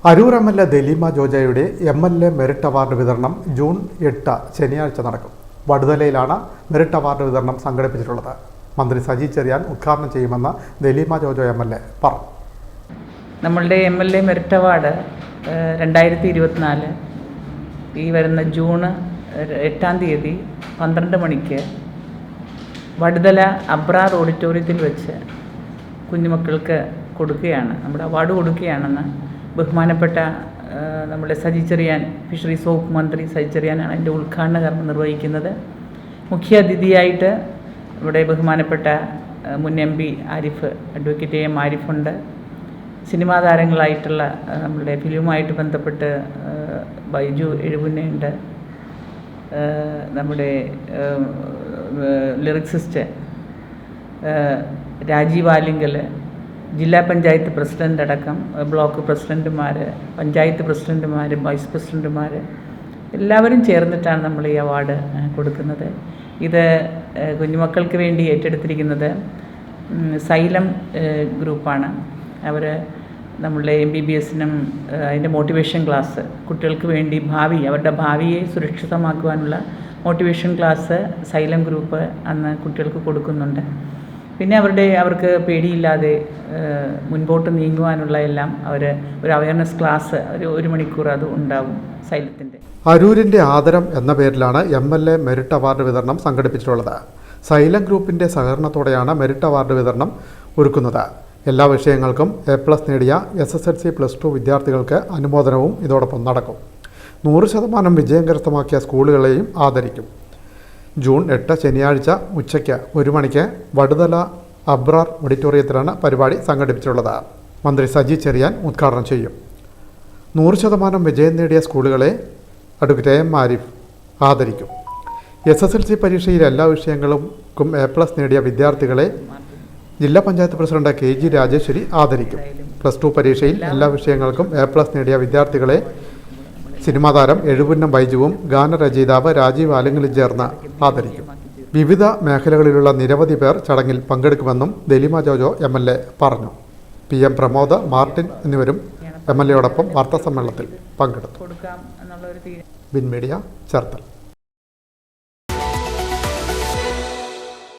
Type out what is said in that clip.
Aroor MLA. Daleema ജോജയുടെ MLA. Merit award വിതരണം June 8 ശനിയാഴ്ച നടക്കും. വടുതലയിലാണ് മെറിറ്റ് അവാർഡ് വിതരണം സംഘടിപ്പിച്ചിട്ടുള്ളത്. മന്ത്രി സജി ചെറിയാൻ ഉദ്ഘാടനം ചെയ്യുമെന്ന് ദലീമ ജോജോ എം.എൽ.എ. പറഞ്ഞു. നമ്മളുടെ എം.എൽ.എ. മെറിറ്റ് അവാർഡ് 2024 ഈ വരുന്ന ജൂൺ 8 12 മണിക്ക് വടുതല അബ്രാർ ഓഡിറ്റോറിയത്തിൽ വെച്ച് കുഞ്ഞുമക്കൾക്ക് കൊടുക്കുകയാണ്. നമ്മുടെ അവാർഡ് കൊടുക്കുകയാണെന്ന് ബഹുമാനപ്പെട്ട നമ്മുടെ സജി ചെറിയാൻ, ഫിഷറീസ് വകുപ്പ് മന്ത്രി സജി ചെറിയാനാണ് അതിൻ്റെ ഉദ്ഘാടന കർമ്മം നിർവഹിക്കുന്നത്. മുഖ്യ അതിഥിയായിട്ട് ഇവിടെ ബഹുമാനപ്പെട്ട മുൻ MP അഡ്വക്കേറ്റ് AM ആരിഫുണ്ട്. സിനിമാ താരങ്ങളായിട്ടുള്ള നമ്മുടെ ഫിലിമുമായിട്ട് ബന്ധപ്പെട്ട് ബൈജു എഴുപുന്നയുണ്ട്. നമ്മുടെ ലിറിക്സിസ്റ്റ് രാജീവ് ആലിങ്കൽ, ജില്ലാ പഞ്ചായത്ത് പ്രസിഡൻ്റ് അടക്കം ബ്ലോക്ക് പ്രസിഡൻറ്റുമാർ, പഞ്ചായത്ത് പ്രസിഡൻറ്റുമാർ, വൈസ് പ്രസിഡൻറ്റുമാർ എല്ലാവരും ചേർന്നിട്ടാണ് നമ്മൾ ഈ അവാർഡ് കൊടുക്കുന്നത്. ഇത് കുഞ്ഞുമക്കൾക്ക് വേണ്ടി ഏറ്റെടുത്തിരിക്കുന്നത് സൈലം ഗ്രൂപ്പാണ്. അവർ നമ്മളുടെ MBBSനും അതിൻ്റെ മോട്ടിവേഷൻ ക്ലാസ് കുട്ടികൾക്ക് വേണ്ടി അവരുടെ ഭാവിയെ സുരക്ഷിതമാക്കുവാനുള്ള മോട്ടിവേഷൻ ക്ലാസ് സൈലം ഗ്രൂപ്പ് അന്ന് കുട്ടികൾക്ക് കൊടുക്കുന്നുണ്ട്. പിന്നെ അവർക്ക് പേടിയില്ലാതെ മുൻപോട്ട് നീങ്ങുവാനുള്ള എല്ലാം ഒരു അവയർനെസ് ക്ലാസ് ഒരു മണിക്കൂർ അത് ഉണ്ടാവും സൈലത്തിൻ്റെ. അരൂരിൻ്റെ ആദരം എന്ന പേരിലാണ് M.L.A. മെറിറ്റ് അവാർഡ് വിതരണം സംഘടിപ്പിച്ചിട്ടുള്ളത്. സൈലം ഗ്രൂപ്പിൻ്റെ സഹകരണത്തോടെയാണ് മെറിറ്റ് അവാർഡ് വിതരണം ഒരുക്കുന്നത്. എല്ലാ വിഷയങ്ങൾക്കും A+ നേടിയ SSLC +2 വിദ്യാർത്ഥികൾക്ക് അനുമോദനവും ഇതോടൊപ്പം നടക്കും. 100% വിജയം കരസ്ഥമാക്കിയ സ്കൂളുകളെയും ആദരിക്കും. ജൂൺ 8 ശനിയാഴ്ച ഉച്ചയ്ക്ക് 1 മണിക്ക് വടുതല അബ്രാർ ഓഡിറ്റോറിയത്തിലാണ് പരിപാടി സംഘടിപ്പിച്ചിട്ടുള്ളത്. മന്ത്രി സജി ചെറിയാൻ ഉദ്ഘാടനം ചെയ്യും. 100% വിജയം നേടിയ സ്കൂളുകളെ അഡ്വക്കേറ്റ് AM ആരിഫ് ആദരിക്കും. SSLC പരീക്ഷയിൽ എല്ലാ വിഷയങ്ങൾക്കും A+ നേടിയ വിദ്യാർത്ഥികളെ ജില്ലാ പഞ്ചായത്ത് പ്രസിഡന്റ് KG രാജേശ്വരി ആദരിക്കും. +2 പരീക്ഷയിൽ എല്ലാ വിഷയങ്ങൾക്കും A+ നേടിയ വിദ്യാർത്ഥികളെ സിനിമാ താരം എഴുപുന്നം ബൈജുവും ഗാനരചയിതാവ് രാജീവ് ആലിങ്കലും ചേർന്ന് ആദരിക്കും. വിവിധ മേഖലകളിലുള്ള നിരവധി പേർ ചടങ്ങിൽ പങ്കെടുക്കുമെന്നും ദലീമ ജോജോ M.L.A. പറഞ്ഞു. PM പ്രമോദ്, മാർട്ടിൻ എന്നിവരും M.L.A.യോടൊപ്പം വാർത്താസമ്മേളനത്തിൽ പങ്കെടുത്തു. Win media, Cherthala.